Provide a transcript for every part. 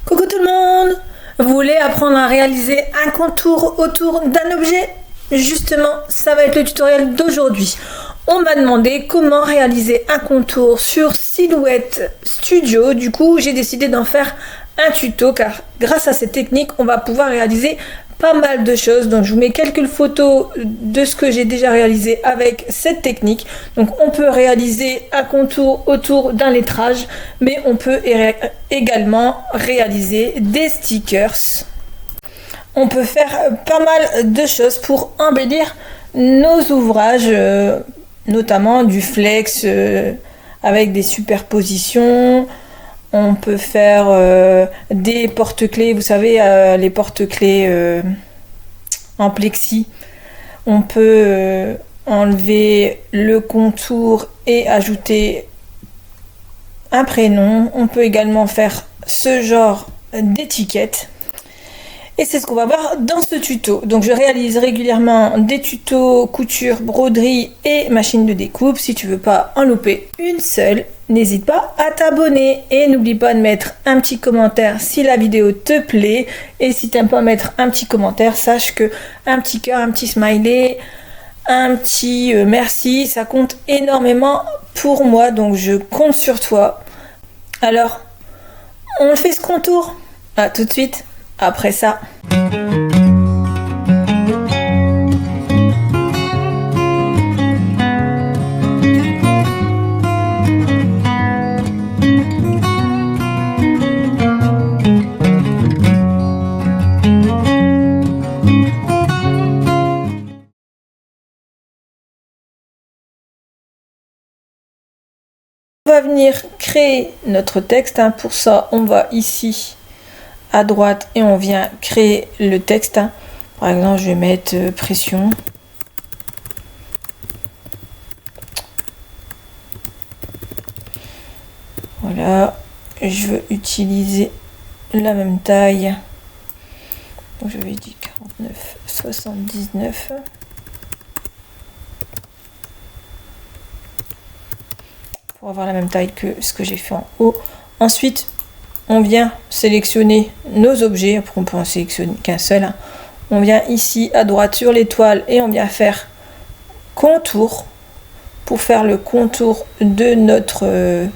Coucou tout le monde! Vous voulez apprendre à réaliser un contour autour d'un objet? Justement, ça va être le tutoriel d'aujourd'hui. On m'a demandé comment réaliser un contour sur Silhouette Studio. Du coup, j'ai décidé d'en faire un tuto car grâce à cette technique, on va pouvoir réaliser pas mal de choses. Donc je vous mets quelques photos de ce que j'ai déjà réalisé avec cette technique. Donc on peut réaliser un contour autour d'un lettrage, mais on peut également réaliser des stickers. On peut faire pas mal de choses pour embellir nos ouvrages, notamment du flex avec des superpositions. On peut faire des porte-clés, vous savez, les porte-clés en plexi. On peut enlever le contour et ajouter un prénom. On peut également faire ce genre d'étiquette. Et c'est ce qu'on va voir dans ce tuto. Donc je réalise régulièrement des tutos couture, broderie et machine de découpe. Si tu veux pas en louper une seule, n'hésite pas à t'abonner. Et n'oublie pas de mettre un petit commentaire si la vidéo te plaît. Et si t'aimes pas mettre un petit commentaire, sache que un petit cœur, un petit smiley, un petit merci, ça compte énormément pour moi. Donc je compte sur toi. Alors, on fait ce contour. À tout de suite. Après ça. On va venir créer notre texte. Pour ça, on va ici à droite et on vient créer le texte. Par exemple, je vais mettre pression. Voilà, je veux utiliser la même taille. Donc je vais dire 49,79. Pour avoir la même taille que ce que j'ai fait en haut. Ensuite, on vient sélectionner nos objets. Après, on peut en sélectionner qu'un seul. On vient ici à droite sur l'étoile et on vient faire contour pour faire le contour de notre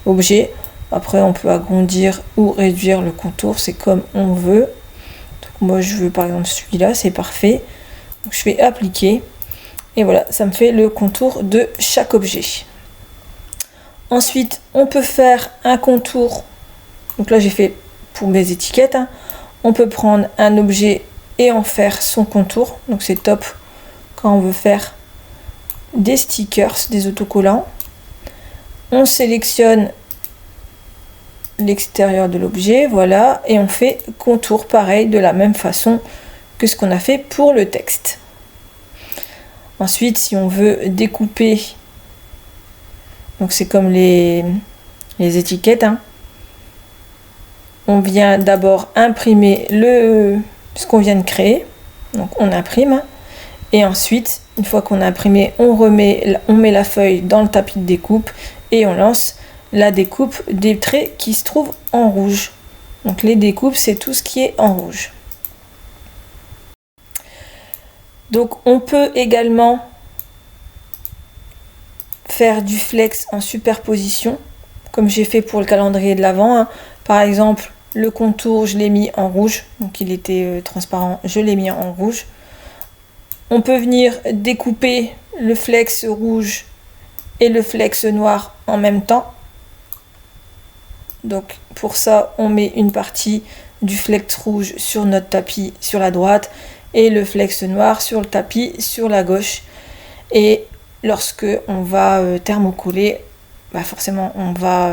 objet. Après, on peut agrandir ou réduire le contour, c'est comme on veut. Donc, moi, je veux par exemple celui-là, c'est parfait. Donc, je vais appliquer et voilà, ça me fait le contour de chaque objet. Ensuite, on peut faire un contour. Donc là, j'ai fait pour mes étiquettes. On peut prendre un objet et en faire son contour. Donc c'est top quand on veut faire des stickers, des autocollants. On sélectionne l'extérieur de l'objet, voilà, et on fait contour pareil de la même façon que ce qu'on a fait pour le texte. Ensuite, si on veut découper, donc c'est comme les étiquettes, on vient d'abord imprimer ce qu'on vient de créer. Donc on imprime. Et ensuite, une fois qu'on a imprimé, on met la feuille dans le tapis de découpe et on lance la découpe des traits qui se trouvent en rouge. Donc les découpes, c'est tout ce qui est en rouge. Donc on peut également faire du flex en superposition, comme j'ai fait pour le calendrier de l'Avent. Par exemple, le contour, je l'ai mis en rouge, donc il était transparent, je l'ai mis en rouge. On peut venir découper le flex rouge et le flex noir en même temps. Donc pour ça, on met une partie du flex rouge sur notre tapis sur la droite et le flex noir sur le tapis sur la gauche. Et lorsque on va thermocoller, forcément on va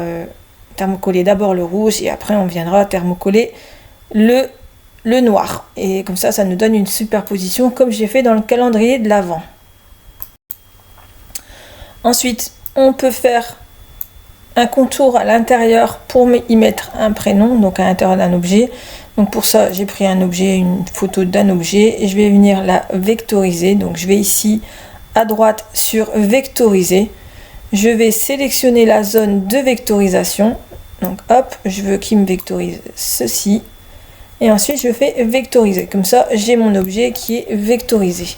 thermocoller d'abord le rouge et après on viendra thermocoller le noir. Et comme ça, ça nous donne une superposition comme j'ai fait dans le calendrier de l'Avent. Ensuite, on peut faire un contour à l'intérieur pour y mettre un prénom, donc à l'intérieur d'un objet. Donc pour ça, j'ai pris un objet, une photo d'un objet et je vais venir la vectoriser. Donc je vais ici à droite sur vectoriser. Je vais sélectionner la zone de vectorisation. Donc hop, je veux qu'il me vectorise ceci. Et ensuite je fais vectoriser. Comme ça, j'ai mon objet qui est vectorisé.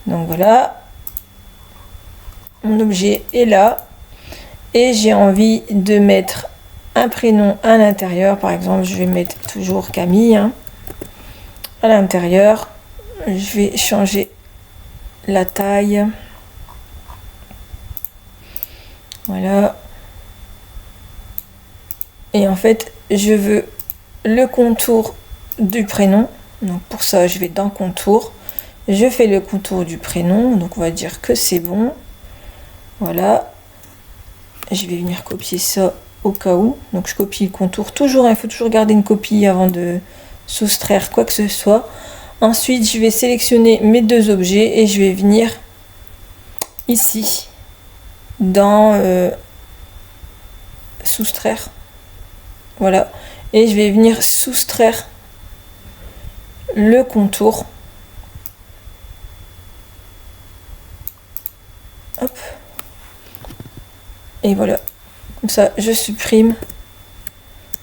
Donc voilà. Mon objet est là. Et j'ai envie de mettre un prénom à l'intérieur. Par exemple, je vais mettre toujours Camille. Hein, à l'intérieur. Je vais changer la taille. Voilà. Et en fait, je veux le contour du prénom. Donc pour ça, je vais dans contour. Je fais le contour du prénom. Donc on va dire que c'est bon. Voilà. Je vais venir copier ça au cas où. Donc je copie le contour. Toujours, il faut toujours garder une copie avant de soustraire quoi que ce soit. Ensuite, je vais sélectionner mes deux objets et je vais venir ici dans soustraire. Voilà. Et je vais venir soustraire le contour. Hop. Et voilà. Comme ça, je supprime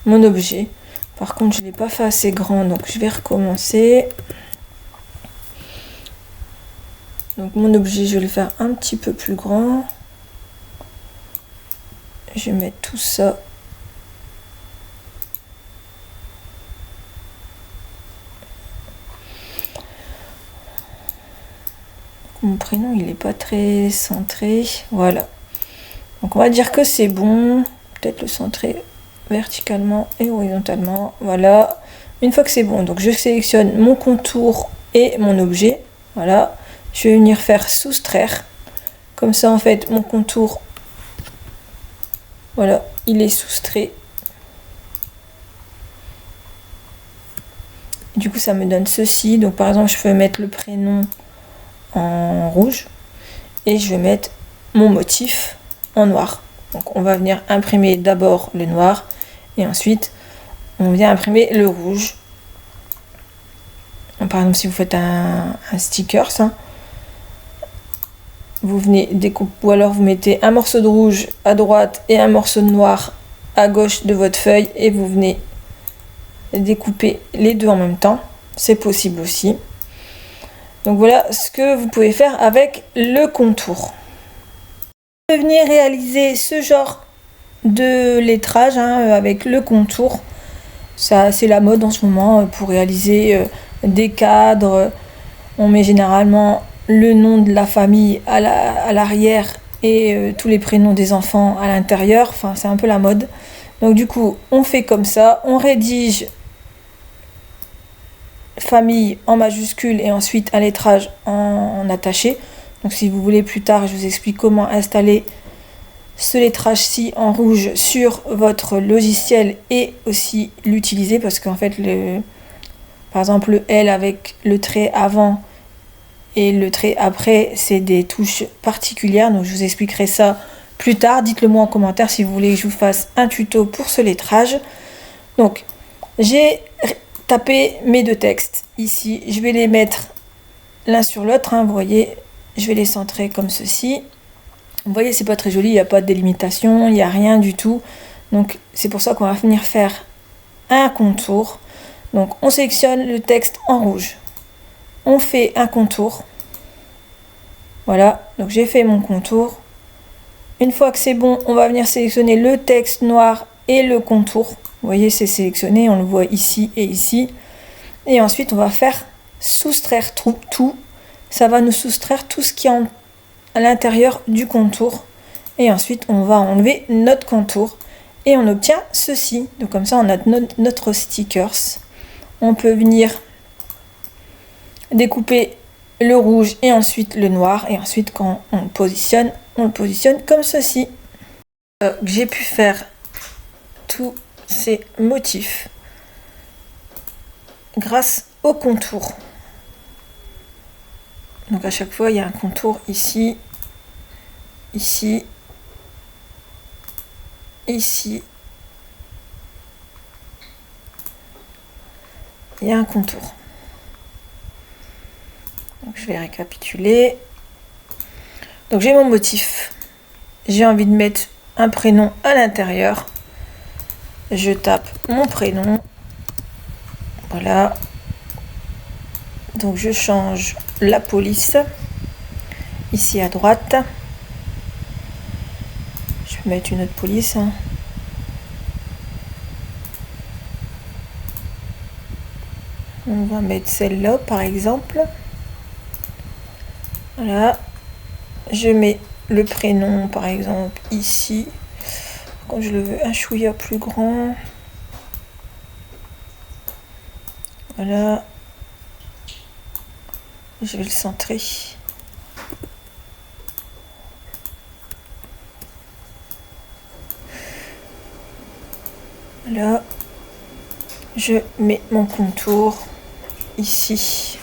mon objet. Par contre, je ne l'ai pas fait assez grand, donc je vais recommencer. Donc mon objet, je vais le faire un petit peu plus grand. Je vais mettre tout ça. Mon prénom, il n'est pas très centré. Voilà. Donc on va dire que c'est bon. Peut-être le centrer verticalement et horizontalement. Voilà. Une fois que c'est bon, donc je sélectionne mon contour et mon objet. Voilà. Je vais venir faire soustraire. Comme ça, en fait, mon contour, voilà, il est soustrait. Du coup, ça me donne ceci. Donc par exemple, je peux mettre le prénom en rouge et je vais mettre mon motif en noir. Donc on va venir imprimer d'abord le noir et ensuite on vient imprimer le rouge. Donc, par exemple, si vous faites un sticker, ça, vous venez découper, ou alors vous mettez un morceau de rouge à droite et un morceau de noir à gauche de votre feuille et vous venez découper les deux en même temps. C'est possible aussi. Donc voilà ce que vous pouvez faire avec le contour. Vous pouvez venir réaliser ce genre de lettrage avec le contour. Ça, c'est la mode en ce moment pour réaliser des cadres. On met généralement le nom de la famille à l'arrière et tous les prénoms des enfants à l'intérieur. Enfin, c'est un peu la mode. Donc du coup, on fait comme ça. On rédige famille en majuscule et ensuite un lettrage en attaché. Donc si vous voulez plus tard, je vous explique comment installer ce lettrage-ci en rouge sur votre logiciel et aussi l'utiliser parce qu'en fait, par exemple, le L avec le trait avant et le trait après, c'est des touches particulières. Donc je vous expliquerai ça plus tard. Dites-le moi en commentaire si vous voulez que je vous fasse un tuto pour ce lettrage. Donc j'ai tapé mes deux textes ici. Je vais les mettre l'un sur l'autre. Vous voyez, je vais les centrer comme ceci. Vous voyez, c'est pas très joli, il n'y a pas de délimitation, il n'y a rien du tout. Donc c'est pour ça qu'on va venir faire un contour. Donc on sélectionne le texte en rouge. On fait un contour. Voilà, donc j'ai fait mon contour. Une fois que c'est bon, on va venir sélectionner le texte noir et le contour. Vous voyez, c'est sélectionné, on le voit ici et ici. Et ensuite, on va faire soustraire tout. Ça va nous soustraire tout ce qui est à l'intérieur du contour. Et ensuite, on va enlever notre contour. Et on obtient ceci. Donc comme ça, on a notre stickers. On peut venir découper le rouge et ensuite le noir. Et ensuite, quand on le positionne comme ceci. J'ai pu faire tous ces motifs grâce au contour. Donc à chaque fois il y a un contour ici, ici, ici. Il y a un contour. Donc je vais récapituler. Donc j'ai mon motif. J'ai envie de mettre un prénom à l'intérieur. je tape mon prénom. Voilà. Donc je change la police. Ici à droite. Je vais mettre une autre police. On va mettre celle-là par exemple. Voilà. Je mets le prénom par exemple ici. Quand je le veux un chouïa plus grand. Voilà. Je vais le centrer. Là, je mets mon contour ici.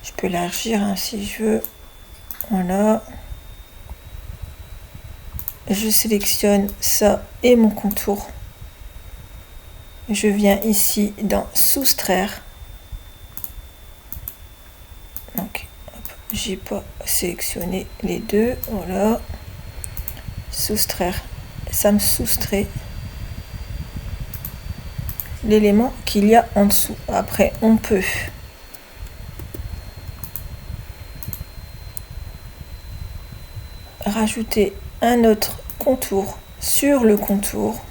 Je peux élargir hein, si je veux. Voilà. Je sélectionne ça et mon contour. Je viens ici dans soustraire. Donc, j'ai pas sélectionné les deux. Voilà. Soustraire. Ça me soustrait l'élément qu'il y a en dessous. Après, on peut rajouter un autre contour sur le contour.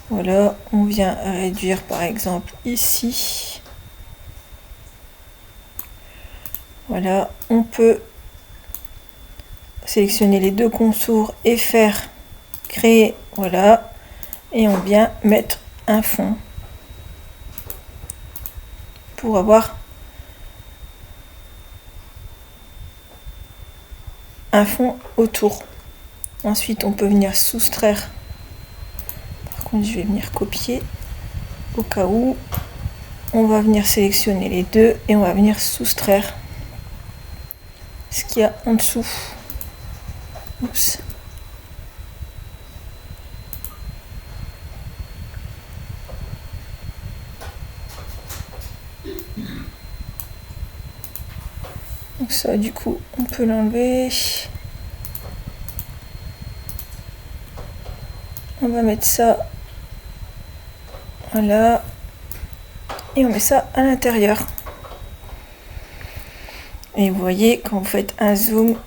Voilà, on vient réduire par exemple ici. Voilà, on peut sélectionner les deux contours et faire créer, voilà, et on vient mettre un fond pour avoir un fond autour. Ensuite, on peut venir soustraire. Par contre, je vais venir copier au cas où. On va venir sélectionner les deux et on va venir soustraire ce qu'il y a en dessous. Oups. Donc ça, du coup, on peut l'enlever. On va mettre ça, voilà, et on met ça à l'intérieur. Et vous voyez, quand vous faites un zoom,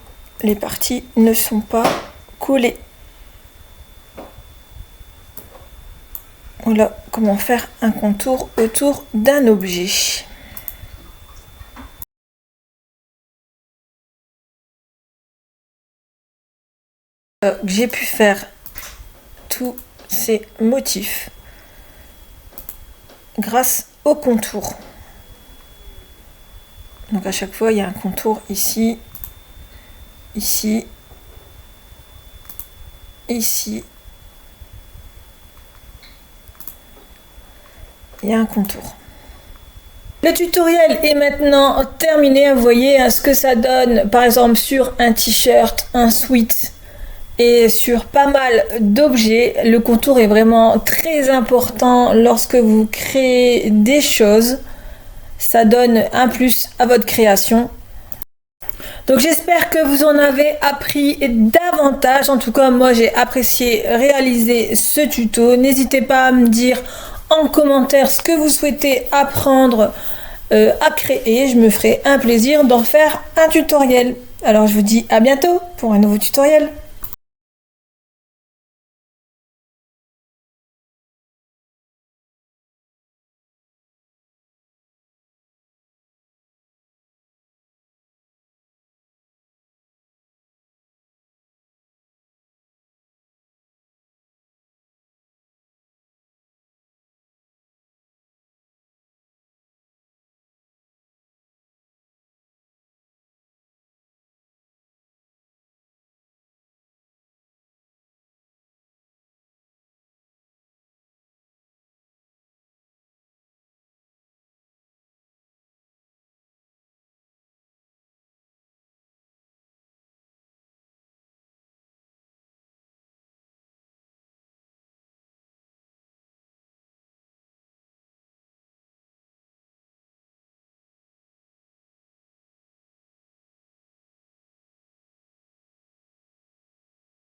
les parties ne sont pas collées. Voilà comment faire un contour autour d'un objet. J'ai pu faire tous ces motifs grâce au contour. Donc à chaque fois il y a un contour ici, ici, ici. Il y a un contour. Le tutoriel est maintenant terminé. Vous voyez ce que ça donne par exemple sur un t-shirt, un sweat et sur pas mal d'objets. Le contour est vraiment très important lorsque vous créez des choses. Ça donne un plus à votre création. Donc j'espère que vous en avez appris davantage. En tout cas, moi j'ai apprécié réaliser ce tuto. N'hésitez pas à me dire en commentaire ce que vous souhaitez apprendre à créer. Je me ferai un plaisir d'en faire un tutoriel. Alors je vous dis à bientôt pour un nouveau tutoriel.